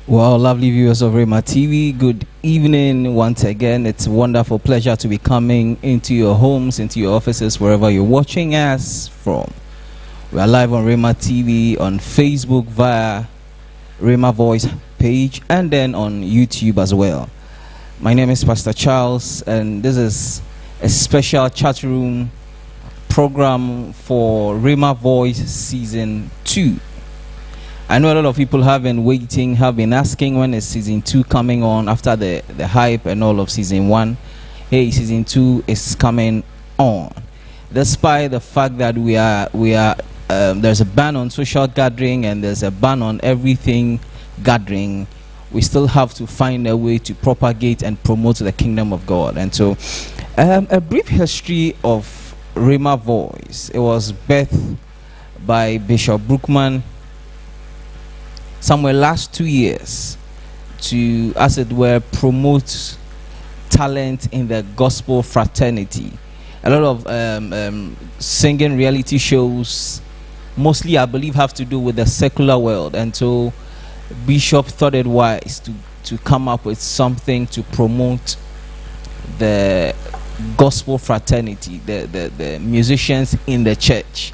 Well, lovely viewers of Rhema TV, good evening once again. It's a wonderful pleasure to be coming into your homes, into your offices, wherever you're watching us from. We are live on Rhema TV, on Facebook via Rhema Voice page, and then on YouTube as well. My name is Pastor Charles, and this is a special chat room program for Rhema Voice Season 2. I know a lot of people have been waiting, have been asking when is season 2 coming on after the hype and all of season 1. Hey, season 2 is coming on. Despite the fact that we are there's a ban on social gathering and there's a ban on everything gathering, we still have to find a way to propagate and promote the kingdom of God. And so a brief history of Rhema Voice. It was birthed by Bishop Brookman somewhere last 2 years to, as it were, promote talent in the gospel fraternity. A lot of singing reality shows, mostly I believe, have to do with the secular world, and so Bishop thought it wise to come up with something to promote the gospel fraternity, the musicians in the church.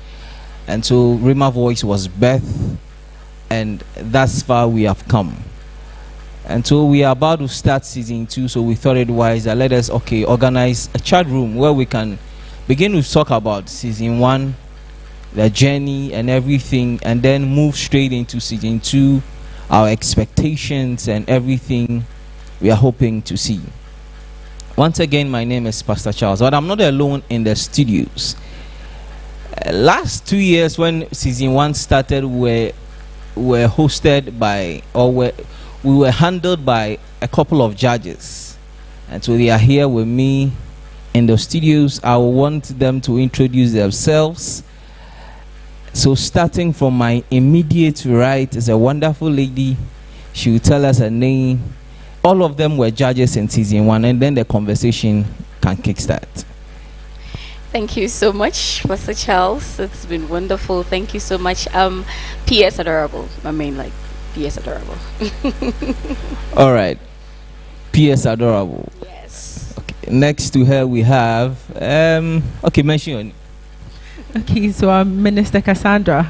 And so Rhema Voice was birthed, and thus far we have come. And so we are about to start season 2, so we thought it wise that let us organize a chat room where we can begin to talk about season 1, the journey and everything, and then move straight into season 2, our expectations and everything we are hoping to see. Once again, my name is Pastor Charles, but I'm not alone in the studios. Last 2 years when season 1 started, were hosted by, we were handled by a couple of judges, and so they are here with me in the studios. I want them to introduce themselves. So starting from my immediate right is a wonderful lady. She will tell us her name. All of them were judges in season 1, and then the conversation can kickstart. Thank you so much, Pastor Charles. It's been wonderful. Thank you so much. P.S. Adorable. I mean, like, P.S. Adorable. All right. P.S. Adorable. Yes. Okay. Next to her, we have, mention your name. Okay, so I'm Minister Cassandra.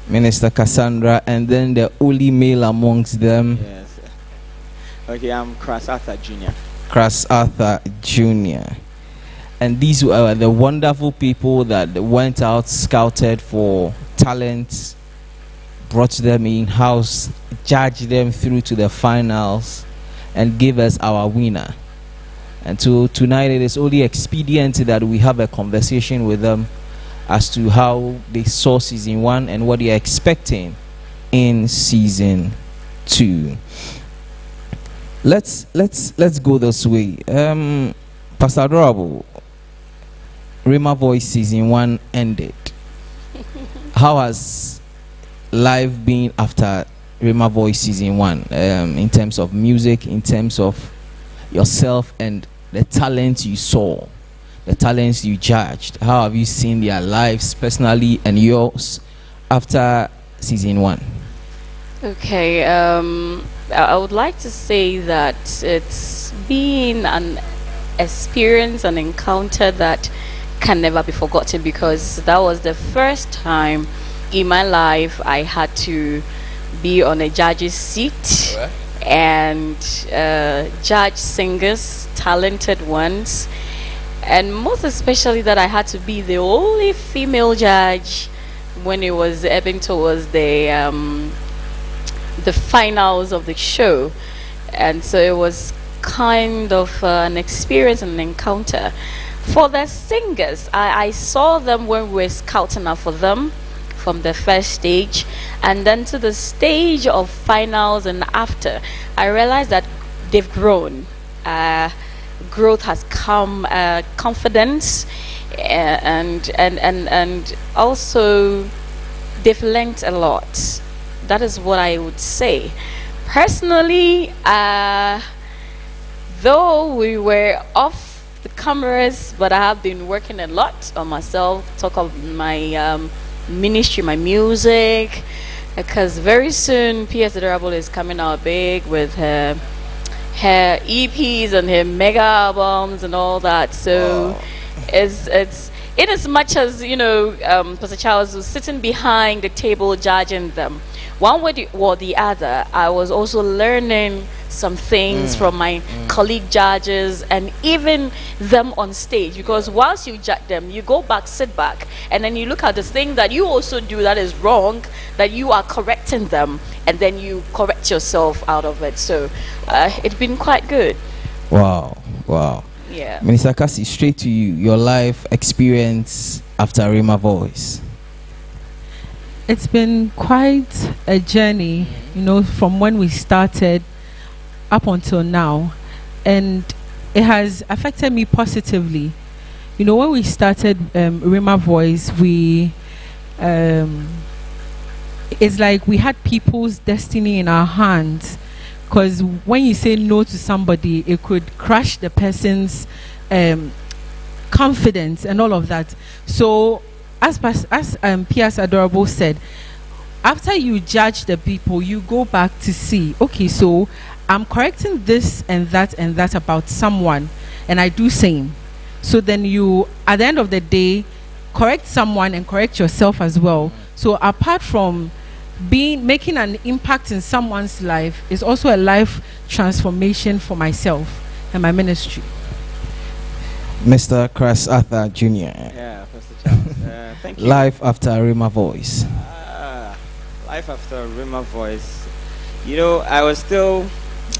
Minister Cassandra, and then the only male amongst them. Yes. Okay, I'm Crass Arthur Jr. Crass Arthur Jr. And these were the wonderful people that went out, scouted for talents, brought them in-house, judged them through to the finals, and gave us our winner. And so tonight it is only expedient that we have a conversation with them as to how they saw season 1 and what they are expecting in season 2. Let's go this way. Pastor Adorable, Rhema Voice season 1 ended. How has life been after Rhema Voice season 1, in terms of music, in terms of yourself and the talents you saw, the talents you judged? How have you seen their lives personally and yours after season 1? Okay. I would like to say that it's been an experience, an encounter that can never be forgotten, because that was the first time in my life I had to be on a judge's seat and judge singers, talented ones, and most especially that I had to be the only female judge when it was ebbing towards the finals of the show. And so it was kind of an experience and an encounter. For the singers, I saw them when we were scouting out for them from the first stage, and then to the stage of finals and after, I realized that they've grown. Growth has come, confidence, and also they've learned a lot. That is what I would say. Personally, though we were off the cameras, but I have been working a lot on myself, talk of my ministry, my music, because very soon PS Adorable is coming out big with her EPs and her mega albums and all that. So Wow. it's in as much as Pastor Charles was sitting behind the table judging them, one way or the other, I was also learning some things from my colleague judges and even them on stage, because whilst you judge them, you go back, sit back, and then you look at the thing that you also do that is wrong, that you are correcting them, and then you correct yourself out of it. So it's been quite good. Wow. Yeah. Minister Cassie, straight to you. Your life experience after Rhema Voice. It's been quite a journey, from when we started up until now, and it has affected me positively. When we started Rhema Voice, it's like we had people's destiny in our hands, because when you say no to somebody, it could crush the person's confidence and all of that. So as P.S. Adorable said, after you judge the people, you go back to see, okay, so I'm correcting this and that about someone, and I do same. So then you, at the end of the day, correct someone and correct yourself as well. So apart from making an impact in someone's life, is also a life transformation for myself and my ministry. Mr. Chris Arthur Jr. Yeah, Pastor Charles. Thank you. Life after Rhema Voice. Life after Rhema Voice. I was still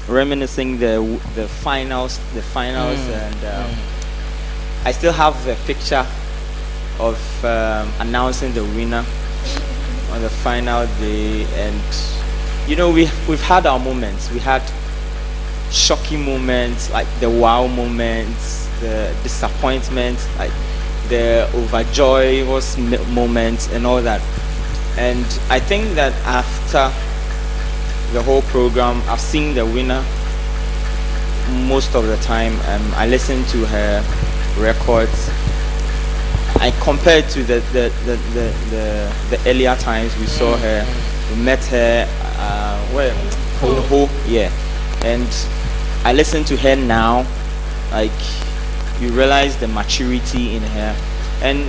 reminiscing the finals, and I still have a picture of announcing the winner on the final day, and we've had our moments. We had shocking moments, like the wow moments, the disappointment, like the overjoyous moments and all that. And I think that after the whole program, I've seen the winner most of the time. I listen to her records. I compared to the earlier times we saw her, we met her, yeah, and I listen to her now, like you realize the maturity in her. And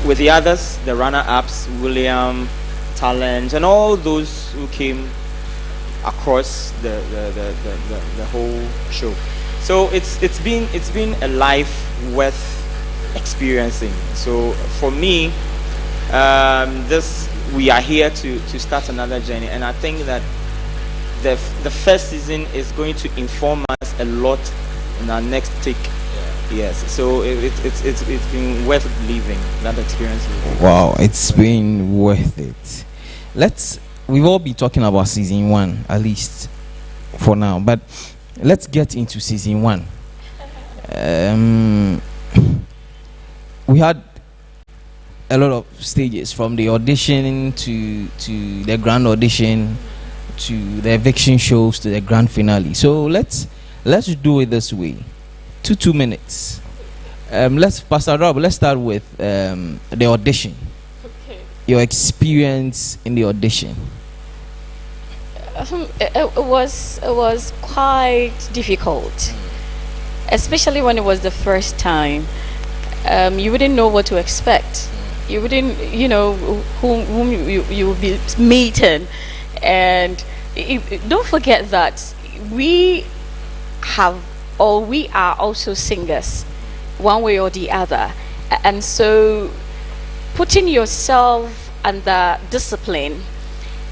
with the others, the runner-ups, William, Talent, and all those who came across the whole show. So it's been a life worth experiencing. So for me, we are here to start another journey, and I think that the first season is going to inform us a lot in our next take. Yes, so it's been worth living that experience. Wow, it's been worth it. We've all been talking about season 1, at least for now, but let's get into season 1. We had a lot of stages, from the audition to the grand audition to the eviction shows to the grand finale. So let's do it this way. 2 minutes. Pastor Rob, let's start with the audition. Okay. Your experience in the audition. It was quite difficult, especially when it was the first time. You wouldn't know what to expect. You wouldn't, whom you will be meeting, and don't forget that we are also singers, one way or the other, and so putting yourself under discipline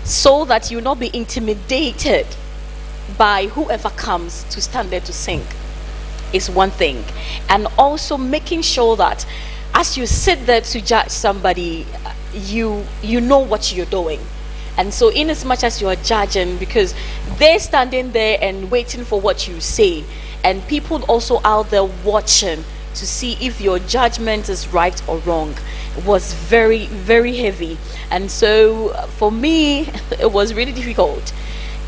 so that you will not be intimidated by whoever comes to stand there to sing is one thing, and also making sure that as you sit there to judge somebody, you know what you're doing. And so in as much as you are judging, because they're standing there and waiting for what you say, and people also out there watching to see if your judgment is right or wrong, was very, very heavy. And so for me, it was really difficult.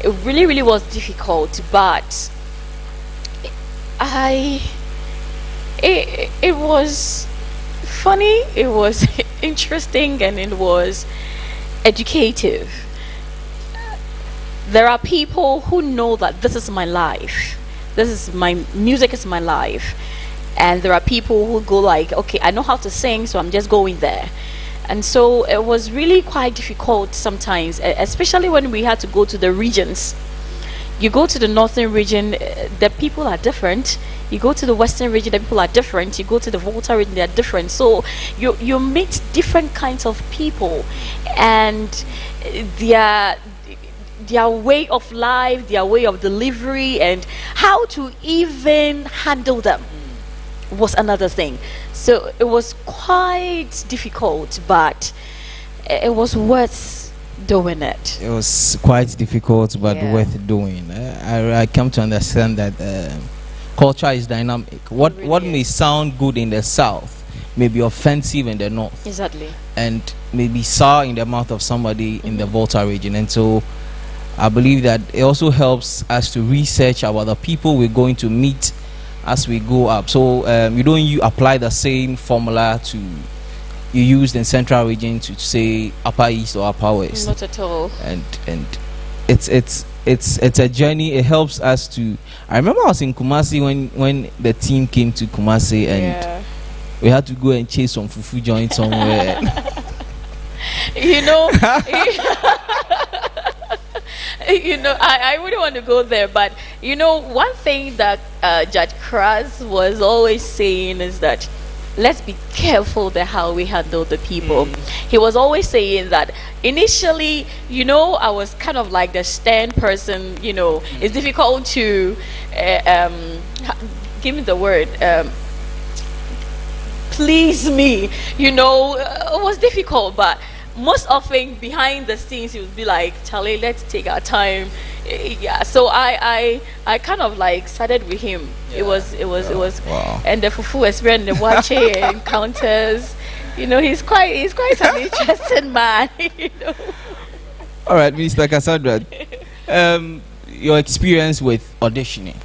It really, really was difficult, but it was funny, it was interesting, and it was educative. There are people who know that this is my life. This is my music is my life. And there are people who go like, okay, I know how to sing, so I'm just going there. And so it was really quite difficult sometimes, especially when we had to go to the regions. You go to the northern region, the people are different. You go to the western region, the people are different. You go to the Volta region, they are different. So you meet different kinds of people, and their way of life, their way of delivery, and how to even handle them was another thing. So it was quite difficult, but it was worth doing it. It was quite difficult, but Yeah. worth doing. I come to understand that culture is dynamic. What Really may is. sound good in the south may be offensive in the north, Exactly. and may be sour in the mouth of somebody in the Volta region. And so I believe that it also helps us to research about the people we're going to meet as we go up. So you don't apply the same formula to you used in central region to say upper east or upper west. Not at all. And it's a journey. It helps us to. I remember I was in Kumasi when the team came to Kumasi, and Yeah. we had to go and chase some fufu joint somewhere. You know, you know, I wouldn't want to go there, but you know, one thing that Judge Kras was always saying is that let's be careful the how we handle the people. He was always saying that initially, you know, I was kind of like the stern person. You know, it's difficult to give me the word. Please me, you know, it was difficult, but most often behind the scenes he would be like, Charlie, let's take our time. Yeah, so I kind of like started with him. It was Wow. and the fufu experience, the wache encounters, you know, he's quite an interesting man. You know. All right, Mr. Cassandra, your experience with auditioning.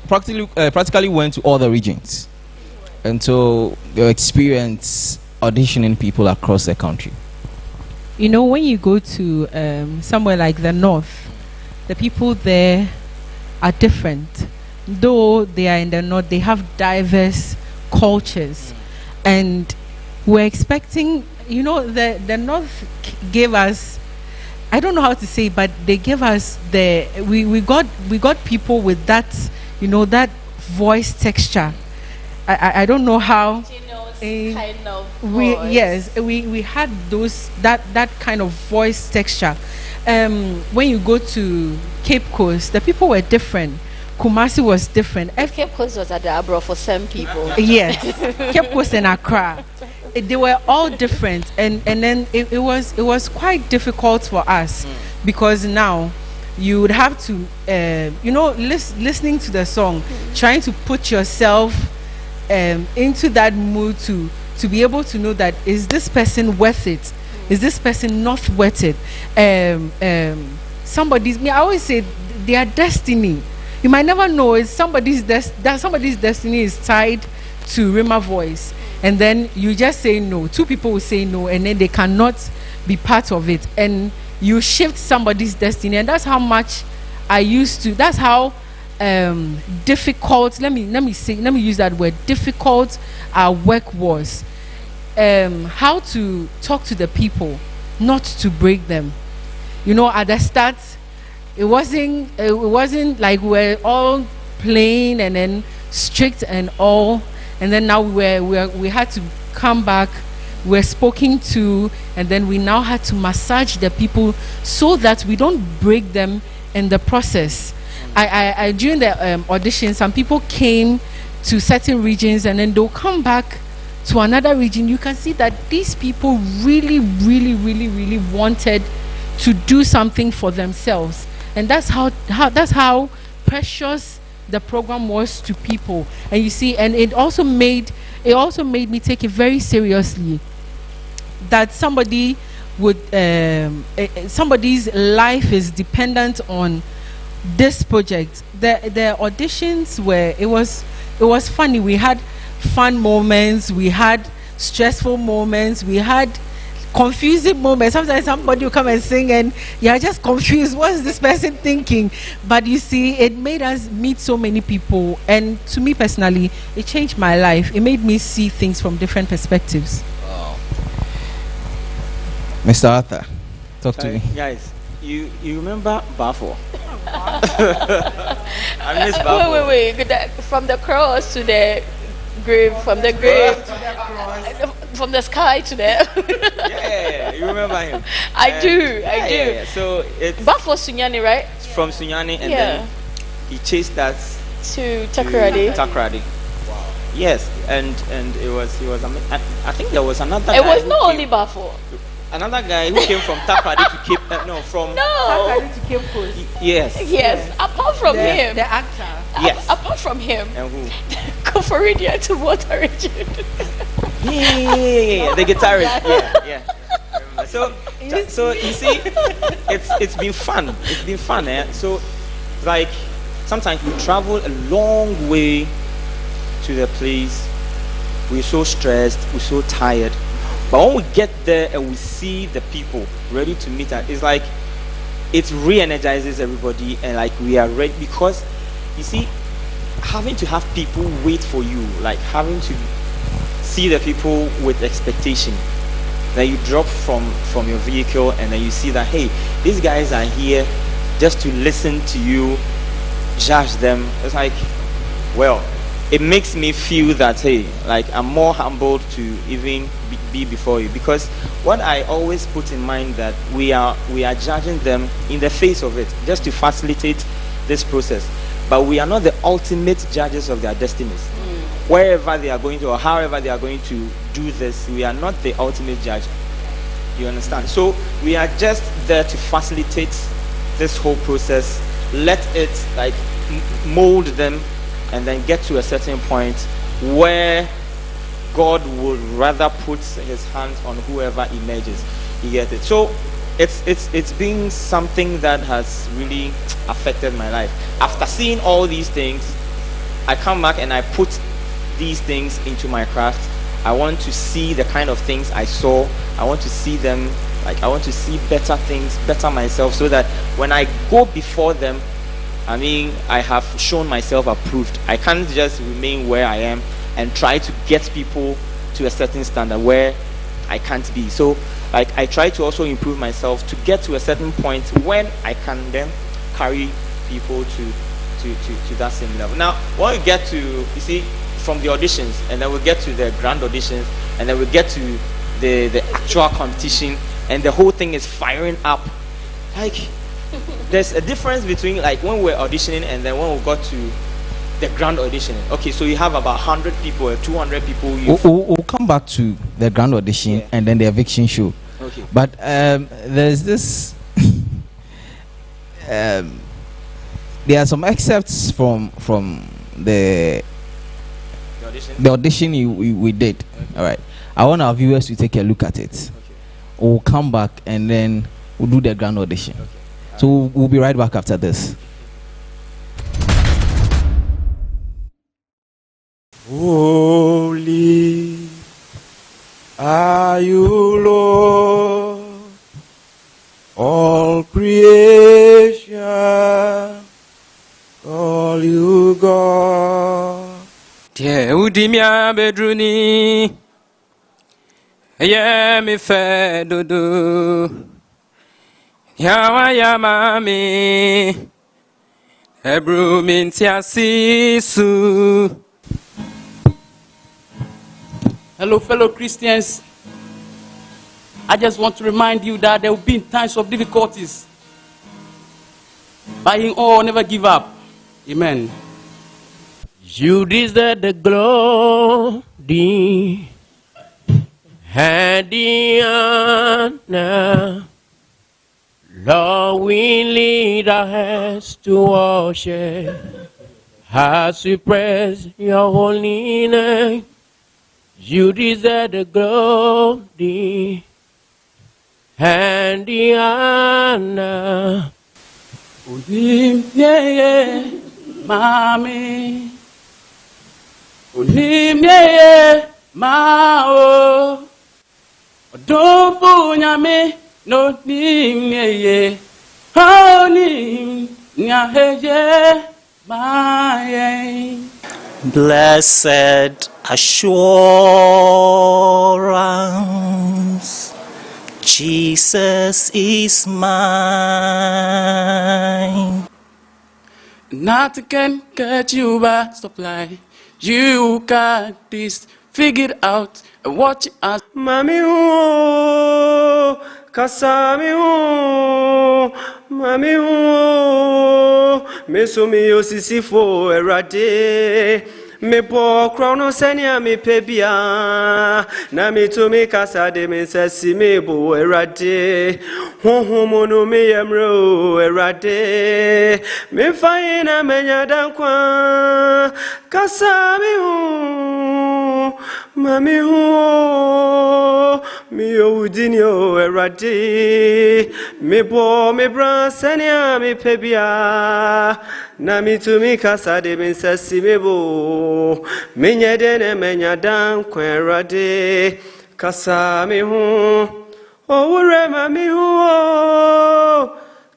Practically went to all the regions, and so your experience auditioning people across the country. You know, when you go to somewhere like the north, the people there are different. Though they are in the north, they have diverse cultures, and we're expecting. You know, the north gave us. I don't know how to say, but they gave us we got people with that, you know, that voice texture. I don't know how. Kind of We had that kind of voice texture. When you go to Cape Coast, the people were different. Kumasi was different. Cape Coast was at the Abro for some people. Yes, Cape Coast and Accra, they were all different, and then it was quite difficult for us because now you would have to you know, listening to the song, trying to put yourself into that mood to be able to know that is this person worth it, is this person not worth it. I always say their destiny, you might never know, is somebody's destiny is tied to Rhema Voice, and then you just say no. Two people will say no, and then they cannot be part of it, and you shift somebody's destiny. And that's how much that's how difficult, let me use that word, difficult our work was. How to talk to the people, not to break them. You know, at the start it wasn't like we were all playing and then strict and all, and then now we had to come back, we're spoken to, and then we now had to massage the people so that we don't break them in the process. I during the audition, some people came to certain regions and then they'll come back to another region. You can see that these people really wanted to do something for themselves, and that's how precious the program was to people. And you see, and it also made me take it very seriously that somebody's life is dependent on this project. The auditions it was funny. We had fun moments, we had stressful moments, we had confusing moments. Sometimes somebody will come and sing and you're just confused. What's this person thinking? But you see, it made us meet so many people. And to me personally, it changed my life. It made me see things from different perspectives. Wow. Mr. Arthur, talk to me. Guys, you remember Bafo? I miss Bafo. Wait. From the cross to the grave, from the grave to the cross, from the sky to the. Yeah, you remember him? I do. Yeah. So it's Bafo Sunyani, right? from Sunyani, and then he chased us To Takoradi. Takoradi. Wow. Yes, and he was. I think there was another. It guy was who not came- only Bafo. Another guy who came from Takoradi to Cape. From. No. To Cape Coast. Yes. Yes. Apart from him. The actor. Yes. Apart from him. And who? Koforidia to Water Region. Yeah, the guitarist. Yeah. I remember. So you see, it's been fun. It's been fun, eh? So, like, sometimes we travel a long way to the place. We're so stressed. We're so tired. But when we get there and we see the people ready to meet us, it's like it re-energizes everybody, and like we are ready, because you see, having to have people wait for you, like having to see the people with expectation. Then you drop from your vehicle and then you see that, hey, these guys are here just to listen to you, judge them. It's like, well, it makes me feel that, hey, like I'm more humbled to even be before you, because what I always put in mind that we are judging them in the face of it, just to facilitate this process. But we are not the ultimate judges of their destinies. Wherever they are going to, or however they are going to do this, we are not the ultimate judge. You understand? So we are just there to facilitate this whole process, let it like mold them, and then get to a certain point where God would rather put his hands on whoever emerges. You get it? So it's been something that has really affected my life. After seeing all these things, I come back and I put these things into my craft. I want to see the kind of things I saw. I want to see them, like I want to see better things, better myself, so that when I go before them, I mean, I have shown myself approved. I can't just remain where I am and try to get people to a certain standard where I can't be. So like I try to also improve myself to get to a certain point when I can then carry people to that same level. Now when we get to, you see, from the auditions, and then we get to the grand auditions, and then we get to the actual competition, and the whole thing is firing up. Like there's a difference between like when we're auditioning and then when we got to the grand auditioning. Okay, so you have about 100 people or 200 people. We'll come back to the grand audition and then the eviction show. Okay. But there's this. There are some excerpts from the audition we did. Okay. All right. I want our viewers to take a look at it. Okay. We'll come back and then we'll do the grand audition. Okay. So we'll be right back after this. Holy are you, Lord, all creation call you God. Tie udimia bedruni, ye mi fe dodo, yawa yamami, ebru mintia sisu. Hello, fellow Christians. I just want to remind you that there will be times of difficulties. But in all, never give up. Amen. You deserve the glory and the honor. Lord, we lead our hands to worship as we praise your holy name. You deserve the glory and the honor. Unim ye mami. Unim ye mao. Don't fool me, no ning, oh, ning, my. Blessed assurance, Jesus is mine. Nothing can catch you by supply. You got this figured out and watch us. Mami o, kasami o, mami o, mesumi osisifo erade. Me po krono senia me pebia na me to me kasa de me sesi me bo erade honhomo no me yemro erade me faina menya dankwa kasa me hu mami hu mi odini o erade me bo me bra senia me pebia na mi to me kasa de me sesi me bo menye de ne menya dan kwerade kasa me hu o wure ma mi hu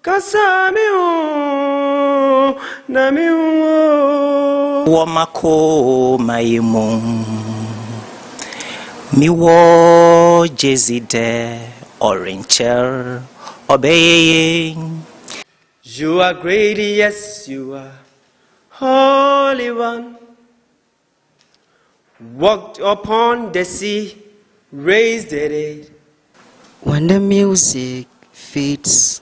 kasa me hu na mi hu Wamako maimu mi wo jezide orancher obey. You are great, yes, you are Holy One. Walked upon the sea, raised the dead. When the music fades,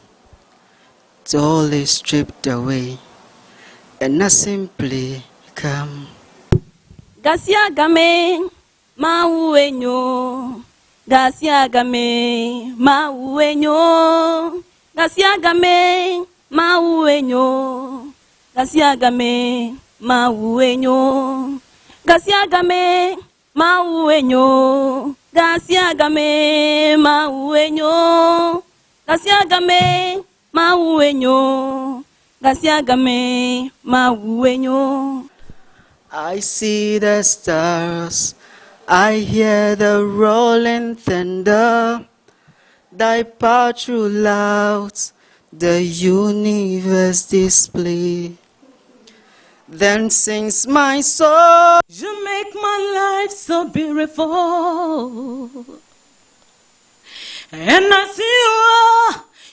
it's all is stripped away, and I simply come. Gasia game mauenyo, Gasia game mauenyo, Gasia game mauenyo, Gasia game mauenyo, Gasia game mauenyo, Gasia game mauenyo, Gasia game mauenyo, Gasia game mauenyo. I see the stars, I hear the rolling thunder, thy power through louds, the universe display. Then sings my soul. You make my life so beautiful, and as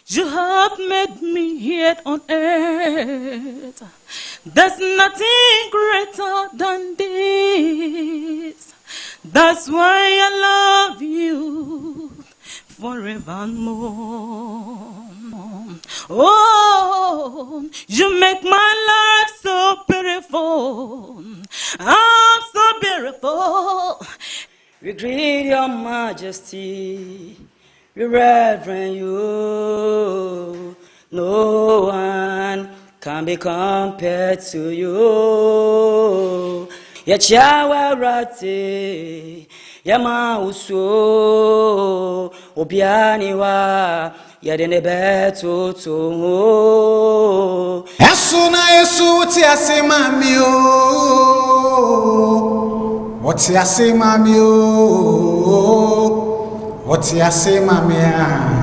you have made me here on earth. There's nothing greater than this. That's why I love you forevermore. Oh, you make my life so beautiful. I'm so beautiful. We greet your majesty, we reverence you. No one can be compared to you. Yachawa rate, Yama uso, Obianiwa, Yadene beto to. Esuna Yesu ti ase mami o, oti ase mami o, oti ase mami a.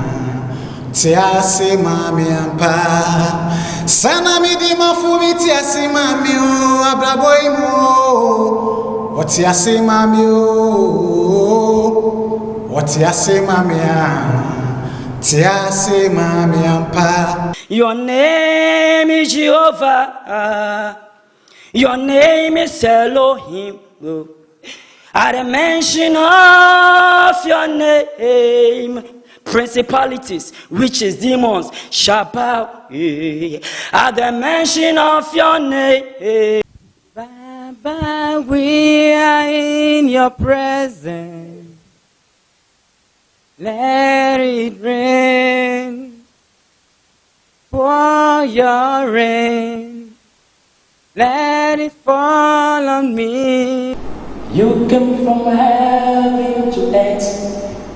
Tiase mami ampa sana midi mafubi tiase mami o abraboi mo o tiase mami o tiase mami a tiase mami ampa. Your name is Jehovah, your name is Elohim. At the mention of your name, principalities, witches, demons shall bow at the mention of your name. Baba, we are in your presence. Let it rain. Pour your rain. Let it fall on me. You came from heaven to earth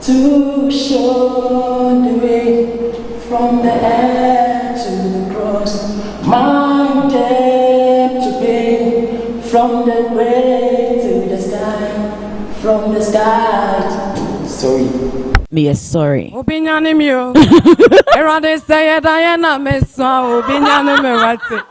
to show the way, from the air to the cross, my debt to pay, from the grave to the sky, from the sky to Me sorry. Obinyani mi o. Erade say Diana me so obinyani me wate.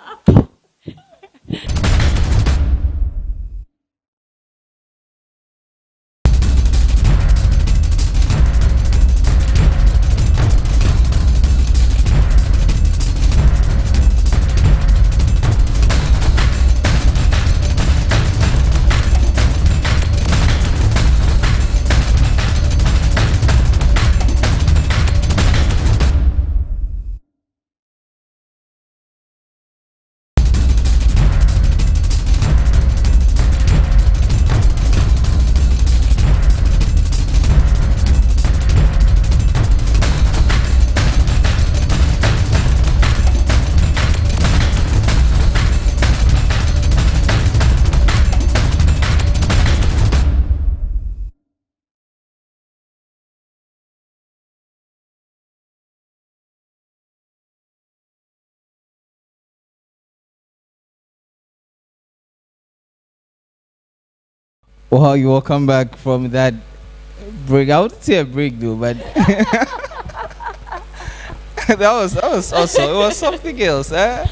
Well, you welcome back from that break. I wouldn't say a break though, but that was also it was something else. But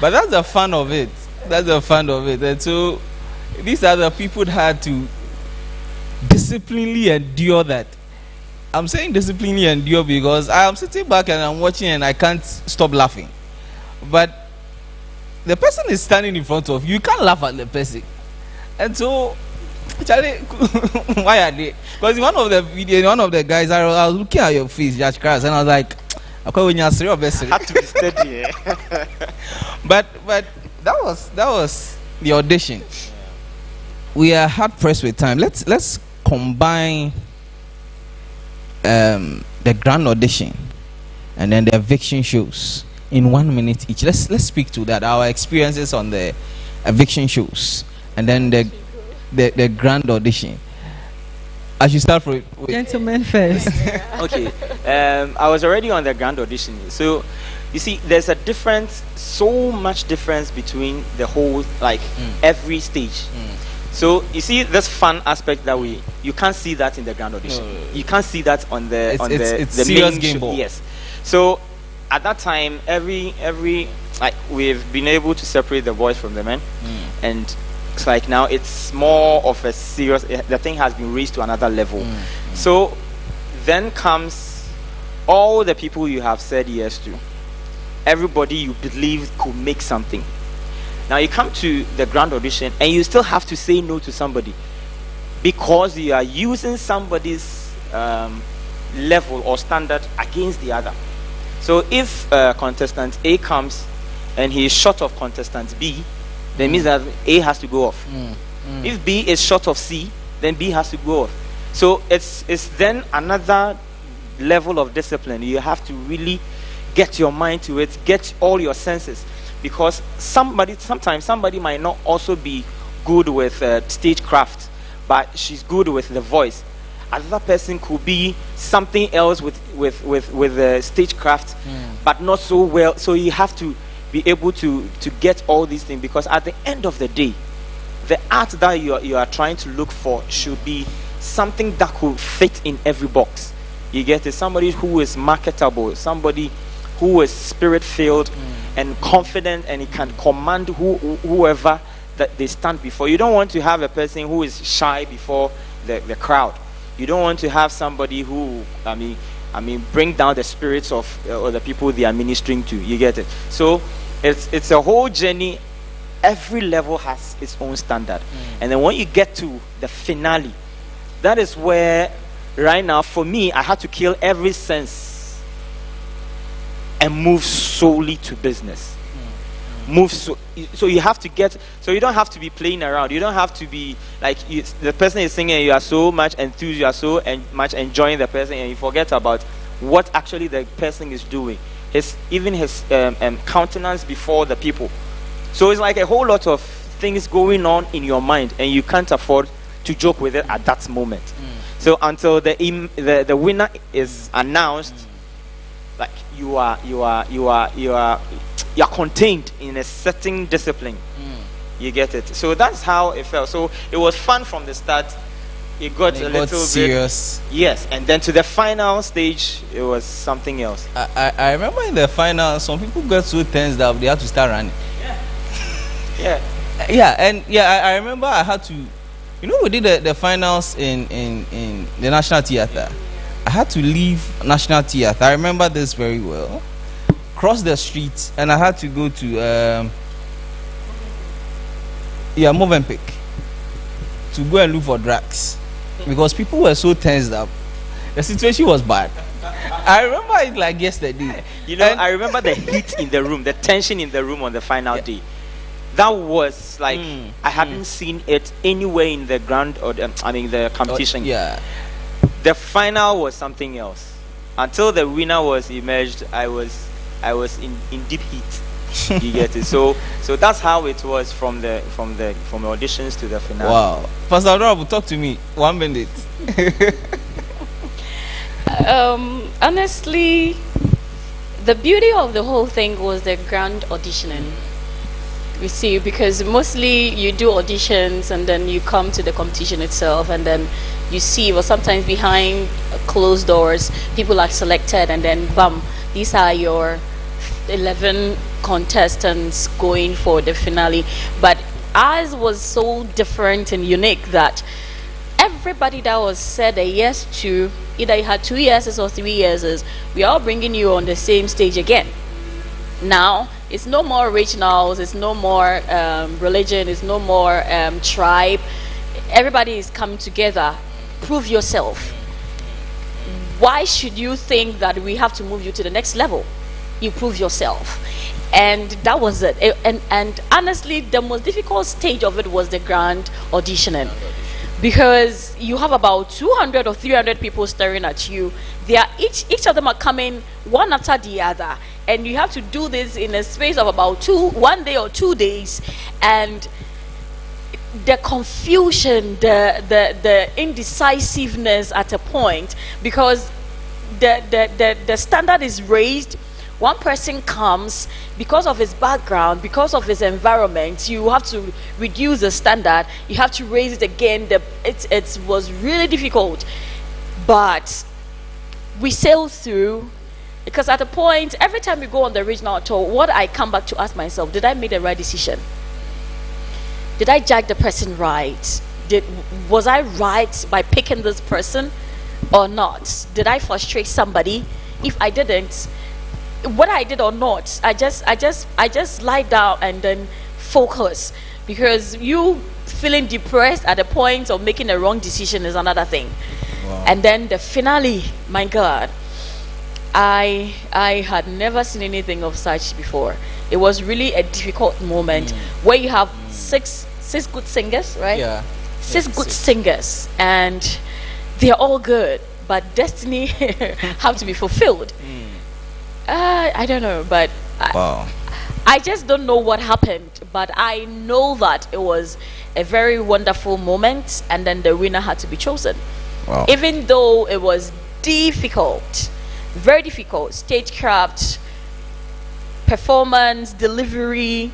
that's the fun of it. That's the fun of it. And so these are the people that had to disciplinely endure that. I'm saying disciplinely endure because I'm sitting back and I'm watching and I can't stop laughing. But the person is standing in front of you. You can't laugh at the person. And so, Charlie, why are they? Because in one of the videos, one of the guys, I was looking at your face, Judge Crass, and I was like, when you're serious, I had to be steady. But that was the audition. We are hard pressed with time. Let's combine the grand audition and then the eviction shows in 1 minute each. Let's speak to that, our experiences on the eviction shows and then the grand audition. I should start with gentlemen first. Okay. I was already on the grand audition, so you see there's a difference, so much difference between the whole, like every stage. So you see this fun aspect that you can't see that in the grand audition. You can't see that on the it's main serious game ball. Yes. So at that time, every like we've been able to separate the boys from the men, and it's like now it's more of a serious. The thing has been raised to another level. So then comes all the people you have said yes to, everybody you believe could make something. Now you come to the grand audition and you still have to say no to somebody because you are using somebody's level or standard against the other. So if contestant A comes and he is short of contestant B, then means that A has to go off. If B is short of C, then B has to go off. So it's then another level of discipline. You have to really get your mind to it, get all your senses, because sometimes somebody might not also be good with stagecraft, but she's good with the voice. Another person could be something else with the stagecraft, but not so well. So you have to be able to get all these things, because at the end of the day, the art that you are trying to look for should be something that could fit in every box. You get it? Somebody who is marketable, somebody who is spirit-filled and confident, and he can command whoever that they stand before. You don't want to have a person who is shy before the crowd. You don't want to have somebody who, I mean, bring down the spirits of or the people they are ministering to. You get it? So it's a whole journey. Every level has its own standard, and then when you get to the finale, that is where, right now, for me, I had to kill every sense and move solely to business. So you have to get, so you don't have to be playing around. You don't have to be like the person is singing and you are so much enthused, you are so much enjoying the person, and you forget about what actually the person is doing, his countenance before the people. So it's like a whole lot of things going on in your mind, and you can't afford to joke with it at that moment. So until the winner is announced, like you are contained in a certain discipline. You get it? So that's how it felt. So it was fun from the start. It got a little serious. bit. Yes, and then to the final stage, it was something else. I remember in the final, some people got so tense that they had to start running. Yeah. I remember I had to, we did the finals in the National Theatre. I had to leave National Theatre. I remember this very well. Cross the street, and I had to go to Movenpick to go and look for drugs because people were so tensed up. The situation was bad. I remember it like yesterday. I remember the heat in the room, the tension in the room on the final day. That was like I hadn't seen it anywhere in the the competition. The final was something else. Until the winner was emerged, I was in deep heat. You get it? So that's how it was from the auditions to the finale. Wow. Pastor Adorable, talk to me. 1 minute. Honestly, the beauty of the whole thing was the grand auditioning. You see, because mostly you do auditions and then you come to the competition itself, and then you see, well, sometimes behind closed doors, people are selected, and then bam, these are your 11 contestants going for the finale. But ours was so different and unique that everybody that was said a yes to, either you had 2 yeses or 3 yeses, we are all bringing you on the same stage again. Now it's no more regionals, it's no more religion, it's no more tribe. Everybody is coming together. Prove yourself. Why should you think that we have to move you to the next level? You prove yourself. And that was it. And honestly, the most difficult stage of it was the grand auditioning, because you have about 200 or 300 people staring at you. They are each of them are coming one after the other, and you have to do this in a space of about 1 day or 2 days. And the confusion, the indecisiveness at a point, because the standard is raised. One person comes, because of his background, because of his environment, you have to reduce the standard, you have to raise it again. It was really difficult, but we sailed through. Because at a point, every time we go on the regional tour, what I come back to ask myself, did I make the right decision? Did I judge the person right? Was I right by picking this person or not? Did I frustrate somebody? If I didn't, whether I did or not, I just lie down and then focus. Because you feeling depressed at the point of making a wrong decision is another thing. Wow. And then the finale, my God, I had never seen anything of such before. It was really a difficult moment where you have six good singers, right? Yeah. Six good singers, and they're all good, but destiny have to be fulfilled. I don't know, but wow. I just don't know what happened, but I know that it was a very wonderful moment, and then the winner had to be chosen. Wow. Even though it was difficult, very difficult, stagecraft, performance, delivery,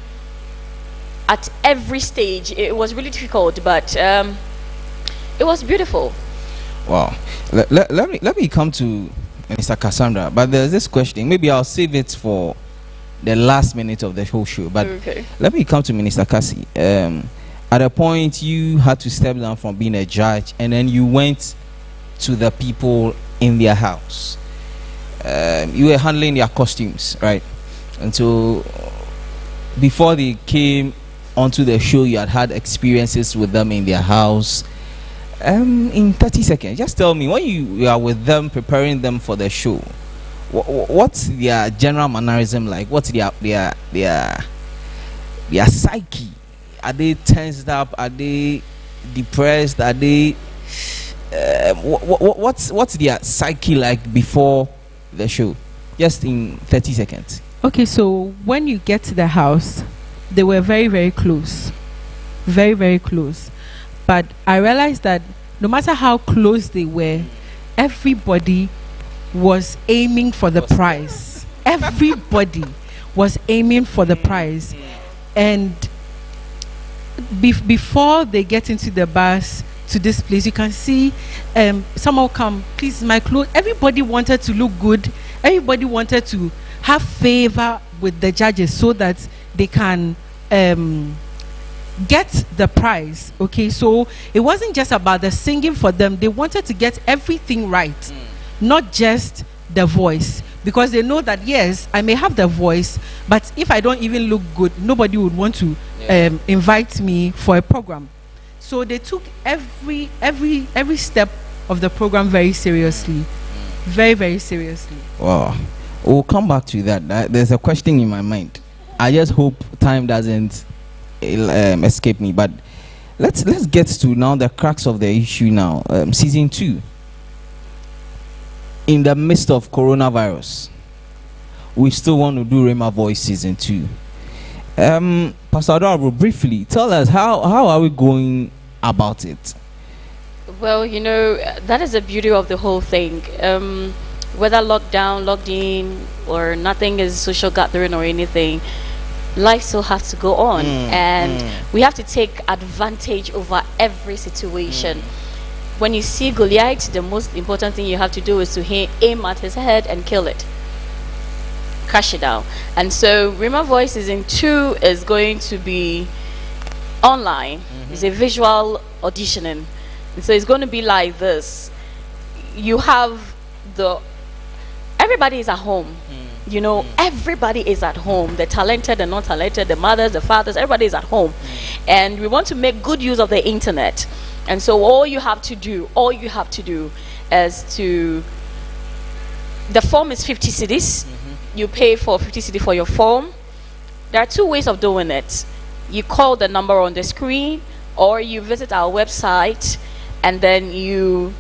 at every stage, it was really difficult, but it was beautiful. Wow. Let me come to Mr. Cassandra, but there's this question. Maybe I'll save it for the last minute of the whole show. But okay. Let me come to Minister Cassie. At a point, you had to step down from being a judge, and then you went to the people in their house. You were handling their costumes, right? And so, before they came onto the show, you had experiences with them in their house. In 30 seconds, just tell me, when you are with them, preparing them for the show, what's their general mannerism like? What's their psyche? Are they tensed up? Are they depressed? Are they what's their psyche like before the show? Just in 30 seconds. Okay, so when you get to the house, they were very, very close. Very, very close. But I realized that no matter how close they were, everybody was aiming for the prize. Everybody was aiming for the prize. And before they get into the bus to this place, you can see someone come, please, my clothes. Everybody wanted to look good. Everybody wanted to have favor with the judges so that they can get the prize. Okay, so it wasn't just about the singing for them. They wanted to get everything right, not just the voice, because they know that yes, I may have the voice, but if I don't even look good, nobody would want to invite me for a program. So they took every step of the program very seriously, very, very seriously. Wow. We'll come back to that. There's a question in my mind. I just hope time doesn't escape me. But let's get to now the crux of the issue now. Season 2. In the midst of coronavirus, we still want to do Rhema Voice Season 2. Pastor Adorable, briefly tell us how are we going about it? Well, that is the beauty of the whole thing. Whether locked down, locked in, or nothing is social gathering or anything, life still has to go on, and we have to take advantage over every situation. When you see Goliath, the most important thing you have to do is to aim at his head and kill it, crush it down. And so Rhema Voice Season 2 is going to be online. It's a visual auditioning, and so it's going to be like this. You have everybody is at home. Everybody is at home. The talented, the not talented, the mothers, the fathers, everybody is at home. And we want to make good use of the internet. And so all you have to do is the form is 50 cedis. You pay for 50 cedis for your form. There are 2 ways of doing it. You call the number on the screen, or you visit our website, and then you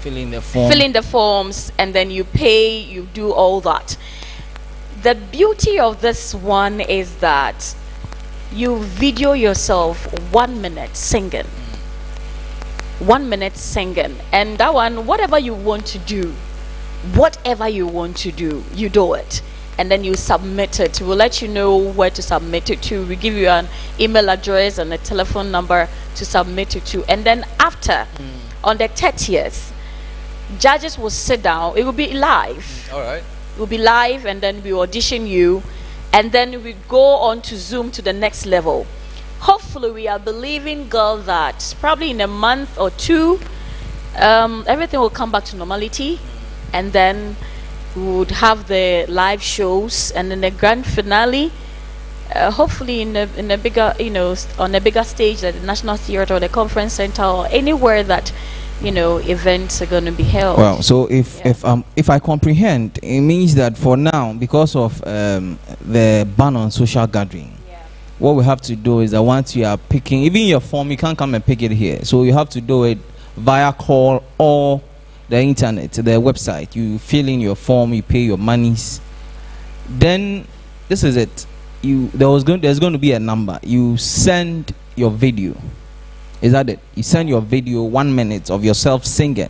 fill in the forms, and then you pay, you do all that. The beauty of this one is that you video yourself 1 minute singing. 1 minute singing. And that one, whatever you want to do, you do it. And then you submit it. We'll let you know where to submit it to. We give you an email address and a telephone number to submit it to. And then after, on the 30th, judges will sit down. It will be live. All right. It will be live, and then we audition you, and then we go on to Zoom to the next level. Hopefully, we are believing God that probably in a month or 2, everything will come back to normality, and then we would have the live shows, and then the grand finale. Hopefully, in a bigger, on a bigger stage, like the National Theatre or the Conference Center or anywhere that events are going to be held. Well, so if I comprehend, it means that for now, because of the ban on social gathering, what we have to do is that once you are picking, even your form, you can't come and pick it here. So you have to do it via call or the internet, the website. You fill in your form, you pay your monies. Then this is it. There's going to be a number. You send your video. Is that it? You send your video 1 minute of yourself singing,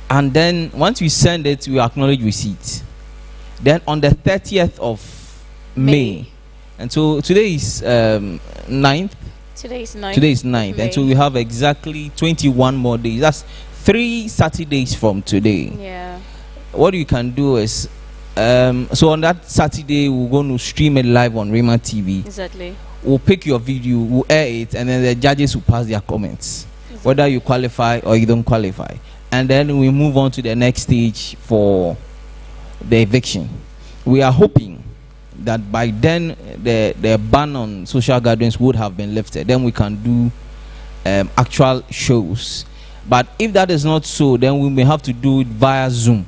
and then once you send it, we acknowledge receipt. Then on the 30th of May, and so today is 9th. Today is 9th. Today is 9th, and so we have exactly 21 more days. That's 3 Saturdays from today. Yeah. What you can do is, so on that Saturday we're going to stream it live on Rhema TV. Exactly. We'll pick your video, we'll air it, and then the judges will pass their comments, whether you qualify or you don't qualify. And then we move on to the next stage for the eviction. We are hoping that by then the ban on social gatherings would have been lifted. Then we can do actual shows. But if that is not so, then we may have to do it via Zoom.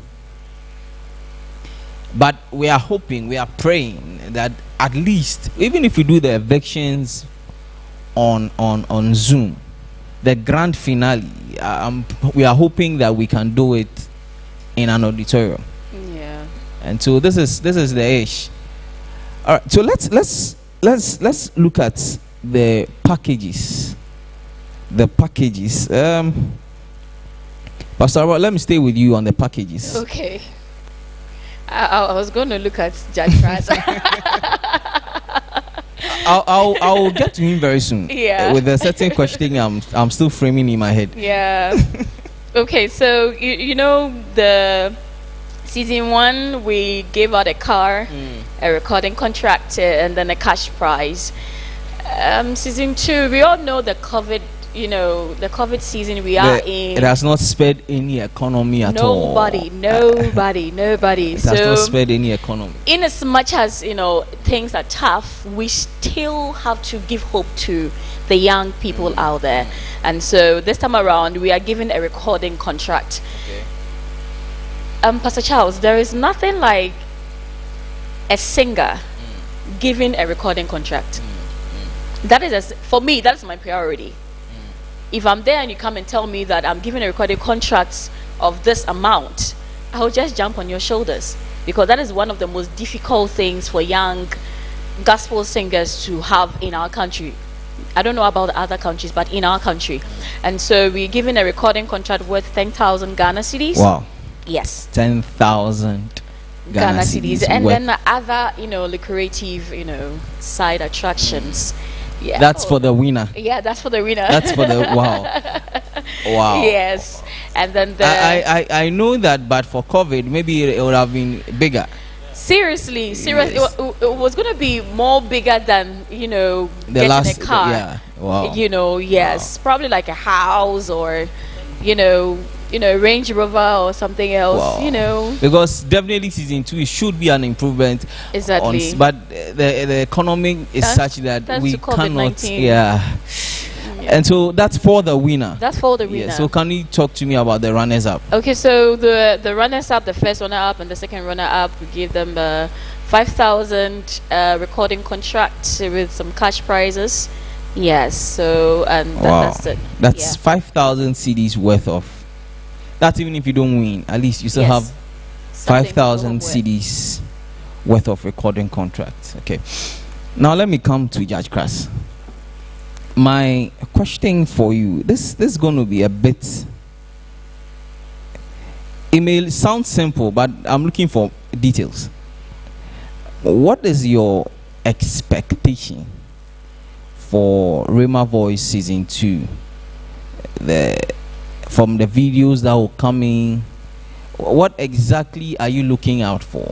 But we are hoping, we are praying that at least, even if we do the evictions on Zoom, the grand finale, we are hoping that we can do it in an auditorium. Yeah. And so this is the ish. All right. So let's look at the packages. The packages. Pastor Robert, let me stay with you on the packages. Okay. I was going to look at Judge Franz. I'll get to him very soon. Yeah. With a certain question I'm still framing in my head. Yeah. Okay, so you know the season 1 we gave out a car, a recording contract, and then a cash prize. Season 2, we all know the COVID. You know, the COVID season we are in. It has not spared any economy at all. Nobody. It has not spared any economy. In as much as, you know, things are tough, we still have to give hope to the young people out there. And so this time around, we are given a recording contract. Okay. Pastor Charles, there is nothing like a singer giving a recording contract. That is, for me, that's my priority. If I'm there and you come and tell me that I'm giving a recording contract of this amount, I'll just jump on your shoulders, because that is one of the most difficult things for young gospel singers to have in our country. I don't know about other countries, but in our country. And so we're giving a recording contract worth 10,000 Ghana cedis. Wow. Yes. 10,000 Ghana cedis. And then other, you know, lucrative, you know, side attractions. Yeah. That's for the winner. Yeah, that's for the winner. That's for the wow. Yes, and then I know that, but for COVID, maybe it would have been bigger. Seriously, Yes. it was going to be more bigger than, you know, The getting last, a car. yeah, wow. You know, yes, probably like a house or, you know, Range Rover or something else. Wow. You know, because definitely season 2 it should be an improvement. Exactly. But the economy is such that thanks we to cannot. COVID-19. Yeah. And so that's for the winner. That's for the winner. Yeah. So can you talk to me about the runners up? Okay, so the runners up, the first runner up and the second runner up, we give them 5,000 recording contract with some cash prizes. Yes. So that's it. That's 5,000 CDs worth of. That's even if you don't win, at least you still Yes. have 5,000 CDs worth of recording contracts. Okay. Now let me come to Judge Crass. My question for you, this is going to be a bit. It may sound simple, but I'm looking for details. What is your expectation for Rhema Voice Season 2? From the videos that will come in, what exactly are you looking out for?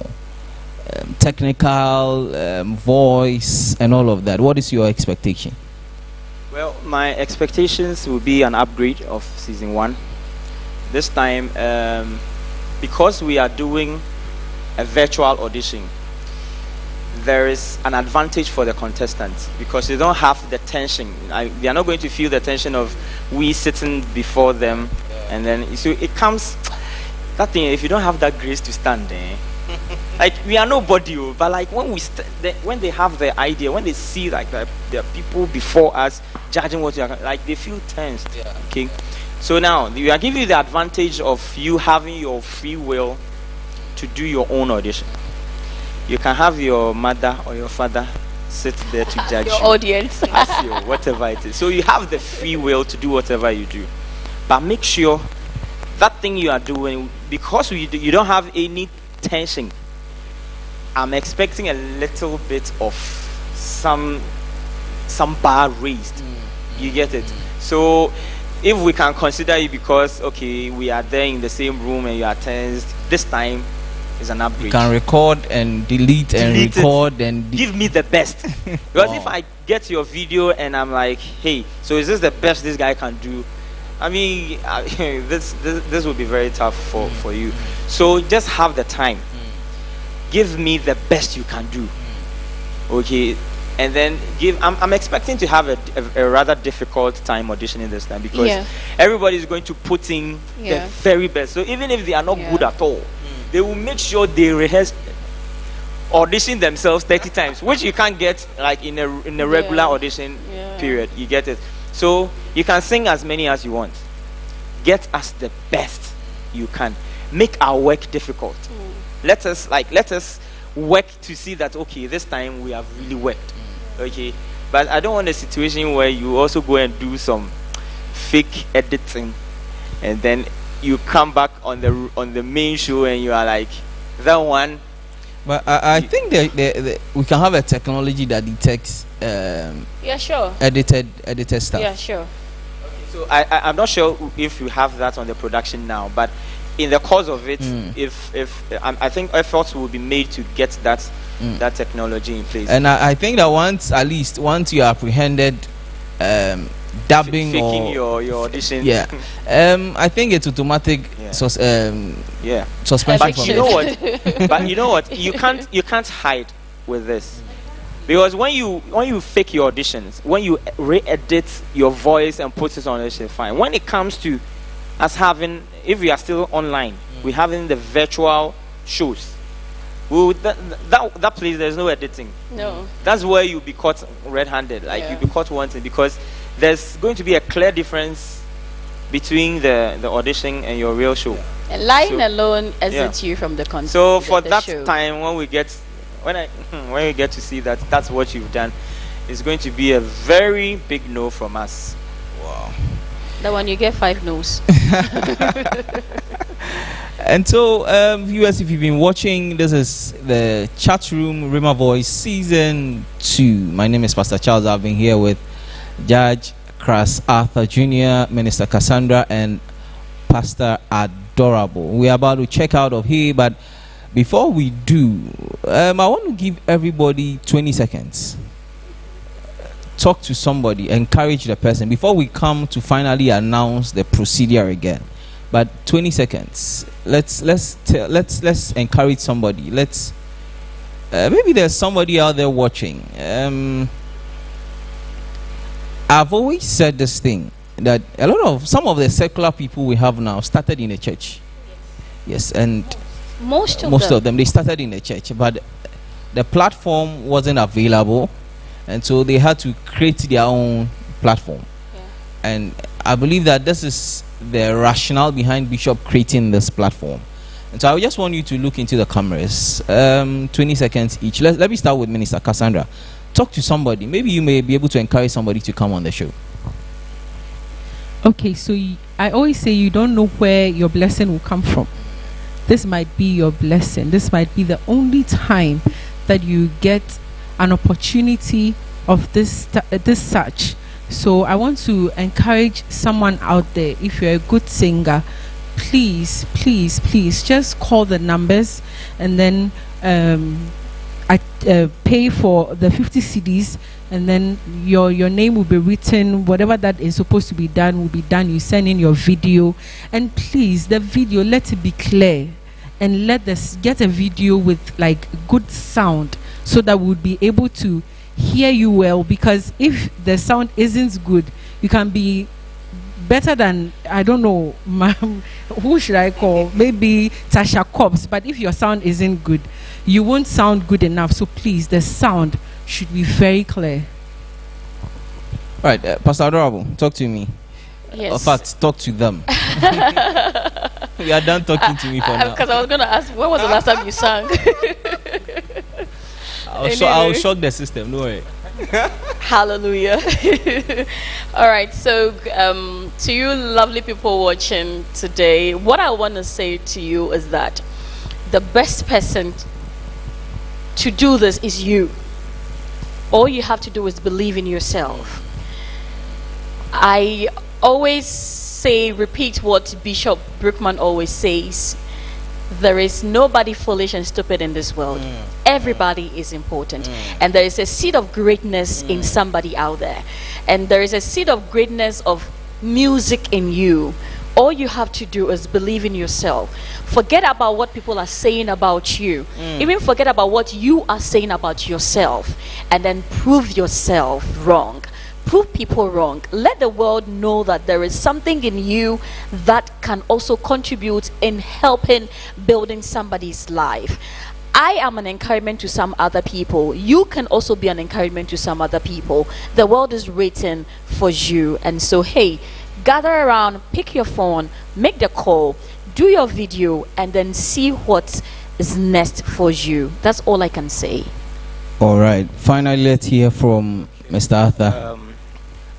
Technical, voice, and all of that. What is your expectation? Well, my expectations will be an upgrade of season 1. This time, because we are doing a virtual audition, there is an advantage for the contestants because they don't have the tension. They are not going to feel the tension of we sitting before them, and then so it comes. That thing, if you don't have that grace to stand there, like we are nobody, but like when we when they have the idea, when they see like there are people before us judging what you are, like they feel tensed. Yeah. Okay, so now we are giving you the advantage of you having your free will to do your own audition. You can have your mother or your father sit there to judge your you. audience. As your whatever it is. So you have the free will to do whatever you do, but make sure that thing you are doing, because you don't have any tension. I'm expecting a little bit of some bar raised. You get it? So if we can consider it because okay, we are there in the same room and you are tensed, this time is an upgrade. You can record and delete and record and give me the best. Because if I get your video and I'm like, hey, so is this the best this guy can do? I mean, this will be very tough for you. So just have the time. Give me the best you can do. Okay, and then I'm expecting to have a rather difficult time auditioning this time because everybody is going to put in the very best. So even if they are not good at all, they will make sure they rehearse audition themselves 30 times, which you can't get like in a regular audition period. You get it? So you can sing as many as you want. Get us the best you can. Make our work difficult. Let us work to see that okay, this time we have really worked. Okay, but I don't want a situation where you also go and do some fake editing, and then you come back on the main show and you are like, that one But I think we can have a technology that detects Yeah, sure. edited stuff. Yeah, sure. So I'm not sure if you have that on the production now, but in the course of it, if I think efforts will be made to get that technology in place. And I think that once you apprehended dubbing faking or your audition, yeah, I think it's automatic. Yeah. Suspension. But you know what? But you know what? You can't hide with this. Because when you fake your auditions, when you re-edit your voice and put it on, it's fine. When it comes to us having, if we are still online, we're having the virtual shows. That place, there's no editing. No. That's where you'll be caught red-handed. Like you'll be caught wanting, because there's going to be a clear difference between the audition and your real show. And lying alone exits you from the content. So for that show. time, when we get to see that that's what you've done, it's going to be a very big no from us. Wow. That one you get 5 no's. And so, viewers, if you've been watching, this is the chat room Rhema Voice season 2. My name is Pastor Charles. I've been here with Judge Cras Arthur Jr., Minister Cassandra, and Pastor Adorable. We are about to check out of here, but before we do, I want to give everybody 20 seconds. Talk to somebody, encourage the person before we come to finally announce the procedure again. But 20 seconds. Let's encourage somebody. Let's maybe there's somebody out there watching. I've always said this thing, that some of the secular people we have now started in a church. Yes, and most of them they started in a church, but the platform wasn't available, and so they had to create their own platform. And I believe that this is the rationale behind Bishop creating this platform. And so I just want you to look into the cameras. 20 seconds each. Let me start with Minister Cassandra. Talk to somebody. Maybe you may be able to encourage somebody to come on the show. Okay, so I always say you don't know where your blessing will come from. This might be your blessing. This might be the only time that you get an opportunity of this such. So I want to encourage someone out there. If you're a good singer, please just call the numbers, and then pay for the 50 CDs, and then your name will be written. Whatever that is supposed to be done will be done. You send in your video, and please, the video, let it be clear, and get a video with like good sound, so that we'll be able to hear you well. Because if the sound isn't good, you can be better than, I don't know, who should I call? Maybe Tasha Cobbs. But if your sound isn't good, you won't sound good enough. So please, the sound should be very clear. Right, Pastor Adorable, talk to me. Yes. In fact, talk to them. You are done talking to me for now. Because I was going to ask, when was the last time you sang? I'll shock the system, no worry. Hallelujah. All right, so to you lovely people watching today, what I want to say to you is that the best person to do this is you. All you have to do is believe in yourself. I always repeat what Bishop Brookman always says: there is nobody foolish and stupid in this world. Everybody is important. And there is a seed of greatness in somebody out there. And there is a seed of greatness of music in you. All you have to do is believe in yourself. Forget about what people are saying about you. Even forget about what you are saying about yourself. And then prove yourself wrong. Prove people wrong. Let the world know that there is something in you that can also contribute in helping building somebody's life. I am an encouragement to some other people. You can also be an encouragement to some other people. The world is waiting for you. And so, hey, gather around, pick your phone, make the call, do your video, and then see what is next for you. That's all I can say. All right. Finally, let's hear from Mr. Arthur.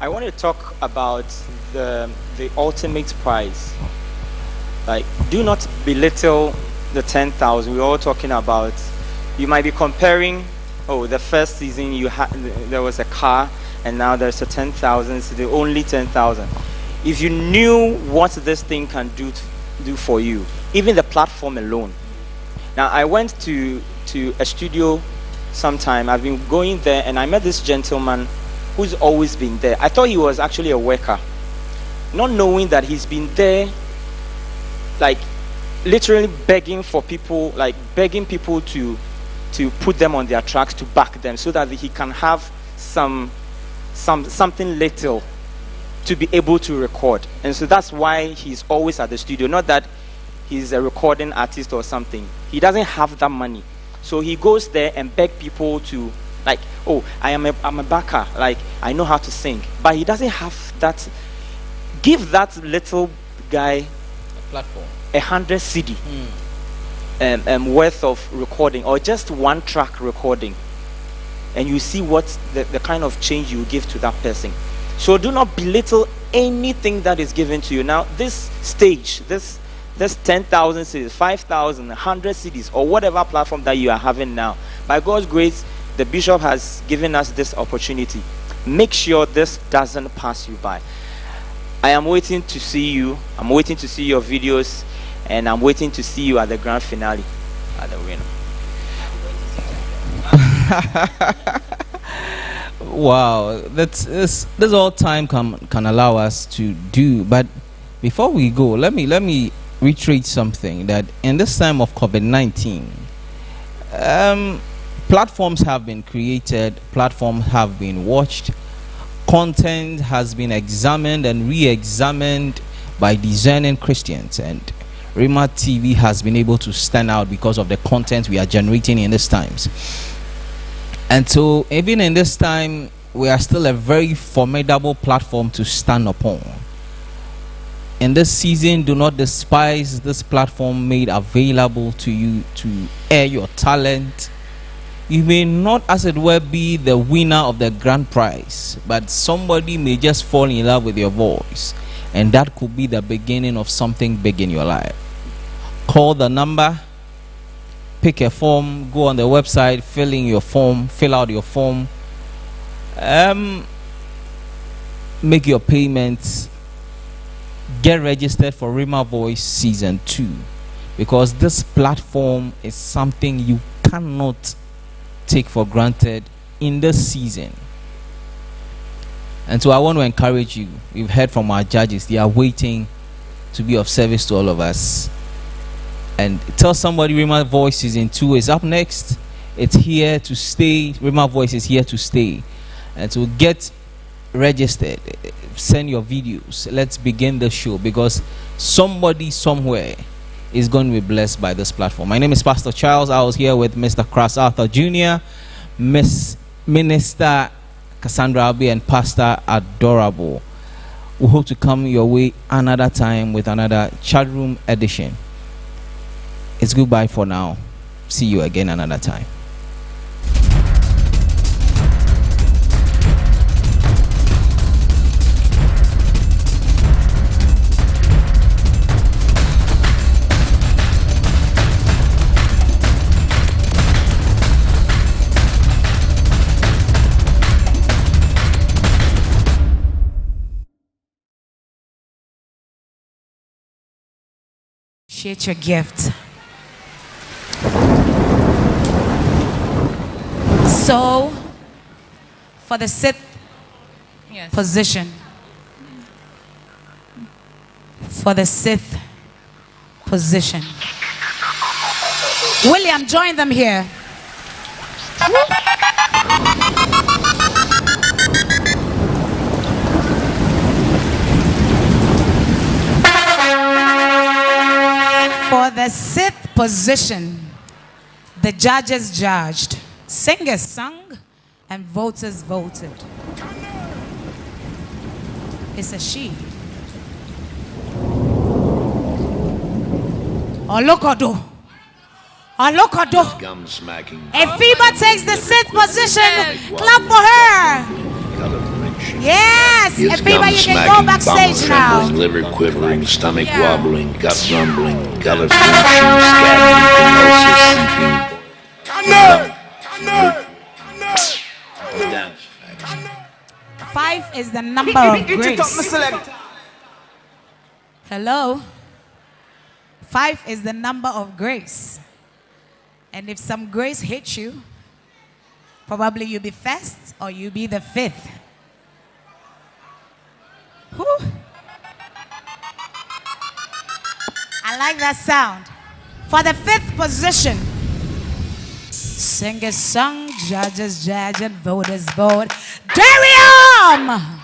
I want to talk about the ultimate prize. Like, do not belittle the 10,000. We're all talking about, You might be comparing, oh, the first season there was a car, and now there's a 10,000, so the only 10,000. If you knew what this thing can do for you, even the platform alone. Now, I went to a studio sometime. I've been going there, and I met this gentleman who's always been there. I thought he was actually a worker, not knowing that he's been there, like literally begging people to put them on their tracks, to back them, so that he can have something little to be able to record. And so that's why he's always at the studio. Not that he's a recording artist or something. He doesn't have that money, so he goes there and beg people to, like, oh, I'm a backer, like, I know how to sing, but he doesn't have that. Give that little guy a platform, 100 CD worth of recording, or just one track recording, and you see what the kind of change you give to that person. So do not belittle anything that is given to you. Now, this stage, this 10,000 CDs, 5,000, 100 CDs, or whatever platform that you are having now, by God's grace, the bishop has given us this opportunity. Make sure this doesn't pass you by. I am waiting to see you. I'm waiting to see your videos, and I'm waiting to see you at the grand finale at the Rhema. Wow, this all time can allow us to do. But before we go, let me reiterate something, that in this time of COVID-19, platforms have been created, platforms have been watched, content has been examined and re-examined by discerning Christians, and Rhema TV has been able to stand out because of the content we are generating in these times. And so even in this time, we are still a very formidable platform to stand upon. In this season, do not despise this platform made available to you to air your talent. You may not, as it were, be the winner of the grand prize, but somebody may just fall in love with your voice, and that could be the beginning of something big in your life. Call the number, pick a form, go on the website, fill out your form, make your payments, get registered for Rhema Voice Season 2, because this platform is something you cannot take for granted in this season. And so I want to encourage you. We've heard from our judges, they are waiting to be of service to all of us. And tell somebody Rhema Voice Season 2 is up next. It's here to stay. Rhema Voice is here to stay. And so get registered, send your videos, let's begin the show, because somebody somewhere is going to be blessed by this platform. My name is Pastor Charles. I was here with Mr. Cross Arthur Jr., Miss Minister Cassandra Abbey, and Pastor Adorable. We hope to come your way another time with another chat room edition. It's goodbye for now. See you again another time. Appreciate your gift. So, for the sixth position, for the sixth position, William, join them here. For the sixth position, the judges judged, singers sung, and voters voted. It's a she. Olokodo. Olokodo. If FIBA takes the sixth position, clap for her. Yes, if FIBA, you can go backstage now. Liver quivering, stomach wobbling, gut rumbling, gullet function, scattering, convulsive seeping. Five is the number of grace. Hello? 5 is the number of grace. And if some grace hits you, probably you'll be first or you'll be the fifth. Whew. I like that sound. For the fifth position, sing a song, judges judge and voters vote. Darium!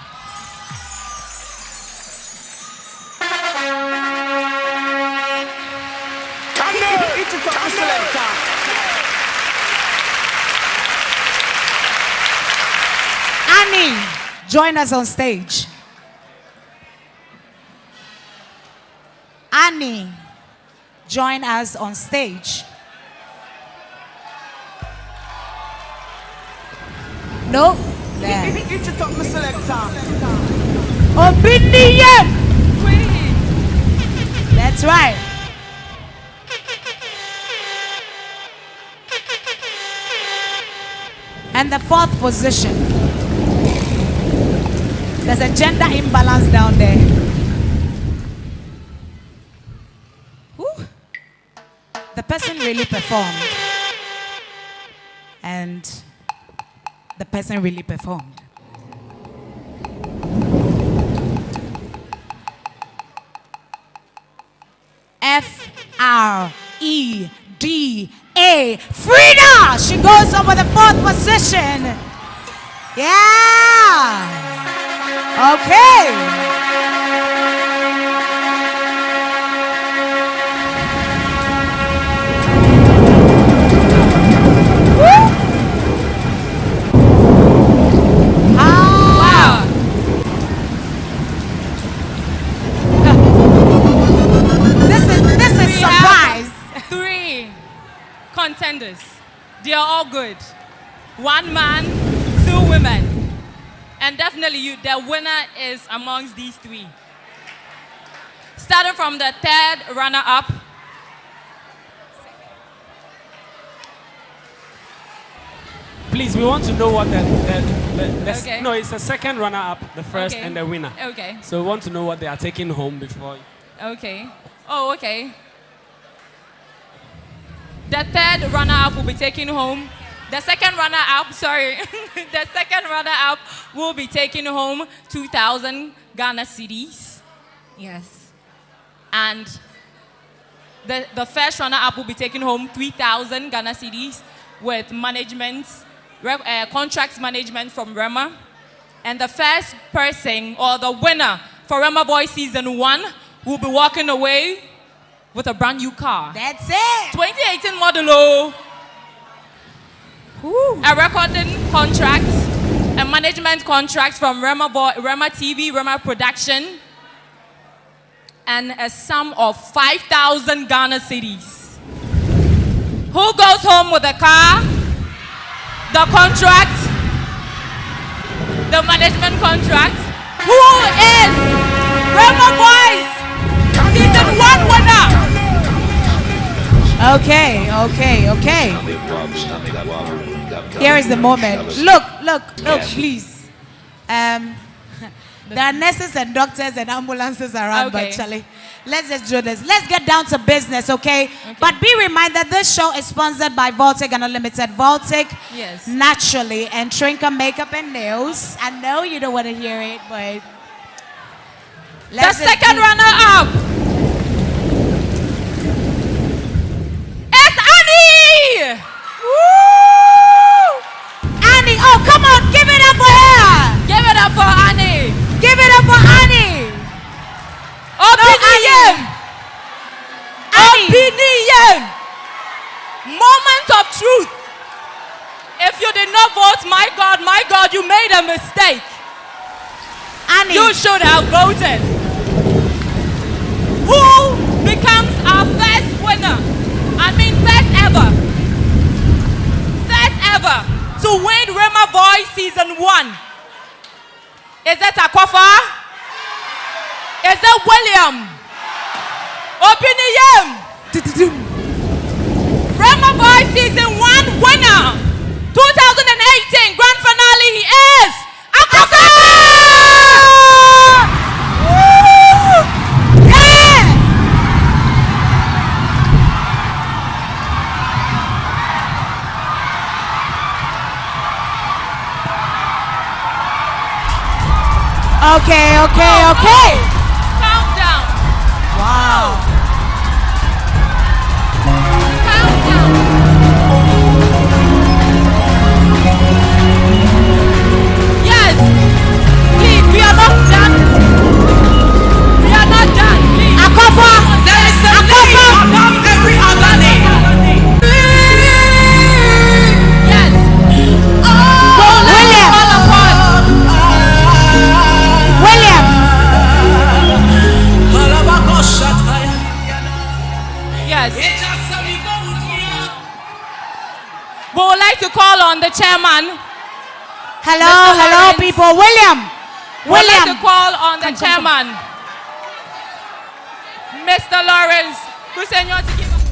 Annie, join us on stage. Annie, join us on stage. No? There. Obedience! That's right. And the fourth position. There's a gender imbalance down there. Whew. The person really performed. And the person really performed. Freda, Frida! She goes over the fourth position. Yeah! Okay. Contenders. They are all good. One man, two women. And definitely the winner is amongst these three. Starting from the third runner-up. Please, we want to know what okay. No, it's the second runner-up, the first, okay. and the winner. Okay. So we want to know what they are taking home before. Okay. Oh, okay. The third runner-up will be taking home. The second runner-up, sorry. The second runner-up will be taking home 2,000 Ghana cedis. Yes. And the first runner-up will be taking home 3,000 Ghana cedis with management, contracts management from Rhema. And the first person, or the winner for Rhema Boy Season 1, will be walking away with a brand new car. That's it. 2018 model. A recording contract, a management contract from Rhema TV, Rhema Production, and a sum of 5,000 Ghana cedis. Who goes home with the car, the contract, the management contract? Who is Rhema Boys Season 1 winner? Okay. Here is the moment. Look, please. There are nurses and doctors and ambulances around, but Charlie, let's just do this. Let's get down to business, okay? But be reminded, this show is sponsored by Voltic and Unlimited. Voltic, yes, naturally, and Trinka Makeup and Nails. I know you don't want to hear it, but the second runner-up is Annie! Woo! Annie, oh, come on, give it up for her! Give it up for Annie! Give it up for Annie! Opinion! Opinion! Moment of truth. If you did not vote, my God, you made a mistake. Annie. You should have voted. Who becomes our first winner? First ever to win Rhema Voice Season 1. Is that Akwafa? Is that William? Opinion! Rhema Voice Season 1 winner, 2018 Grand Finale is Akoko! Okay. Countdown. Wow. Countdown. Yes. Please, we are not done. We are not done. Please. Akofa. There is a name above every other name. Yes. William. Call upon. William. Yes. We would like to call on the chairman. Hello, Mr. hello, Lawrence. people. William. We would like to William. call on the Come. chairman, Mr. Lawrence. Kusenyo to give us-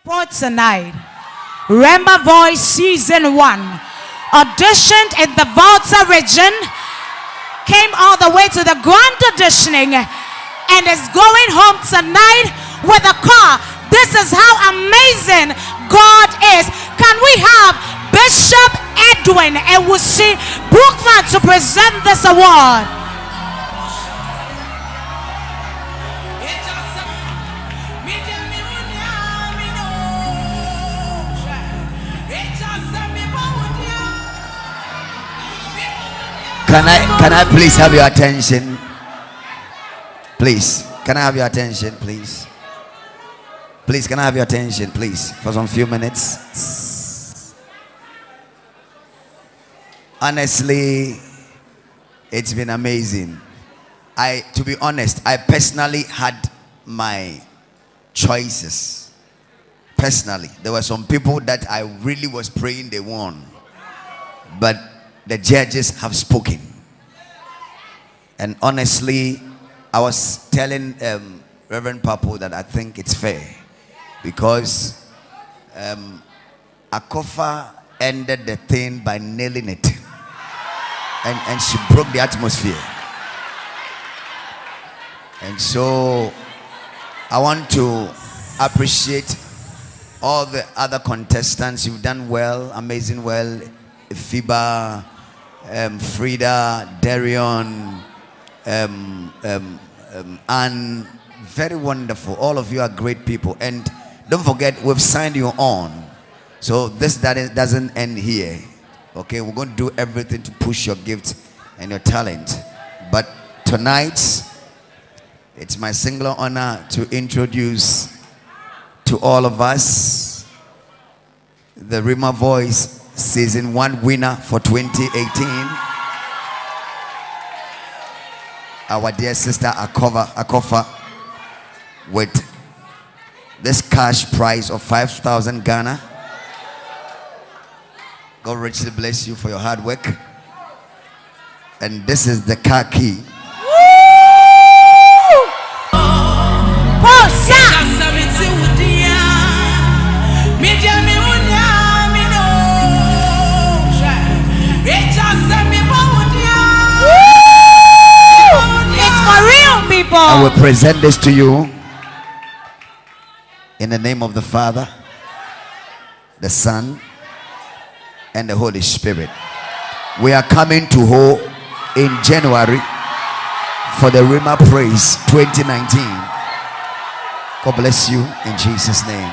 For tonight, Rhema Voice Season 1 auditioned in the Volta region, came all the way to the grand auditioning, and is going home tonight with a car. This is how amazing God is. Can we have Bishop Edwin Ewusi Brookman to present this award? Can I please have your attention? Please, can I have your attention, please? Please, can I have your attention, please, for some few minutes? Honestly, it's been amazing. To be honest, I personally had my choices. Personally, there were some people that I really was praying they won, but the judges have spoken. And honestly, I was telling Reverend Papo that I think it's fair, because Akofa ended the thing by nailing it, and she broke the atmosphere. And so I want to appreciate all the other contestants. You've done well, amazing well. Fiba, Frida, Darion, and very wonderful. All of you are great people. And don't forget, we've signed you on. So this doesn't end here. Okay, we're going to do everything to push your gift and your talent. But tonight, it's my singular honor to introduce to all of us the Rhema Voice Season 1 winner for 2018, our dear sister Akofa, with this cash prize of 5,000 Ghana. God richly bless you for your hard work. And this is the car key. I will present this to you in the name of the Father, the Son, and the Holy Spirit. We are coming to Ho in January for the Rhema Praise 2019. God bless you in Jesus' name.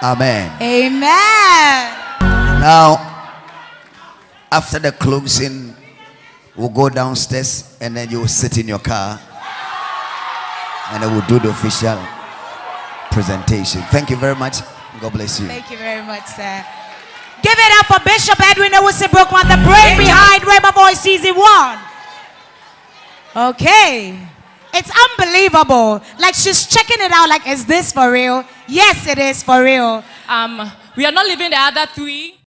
Amen. Amen. Now, after the closing, we'll go downstairs and then you'll sit in your car and then we'll do the official presentation. Thank you very much. God bless you. Thank you very much, sir. Give it up for Bishop Edwin Ewusi Brookman, the brain behind Rhema Voice Season 1. Okay. It's unbelievable. Like, she's checking it out like, is this for real? Yes, it is for real. We are not leaving the other three.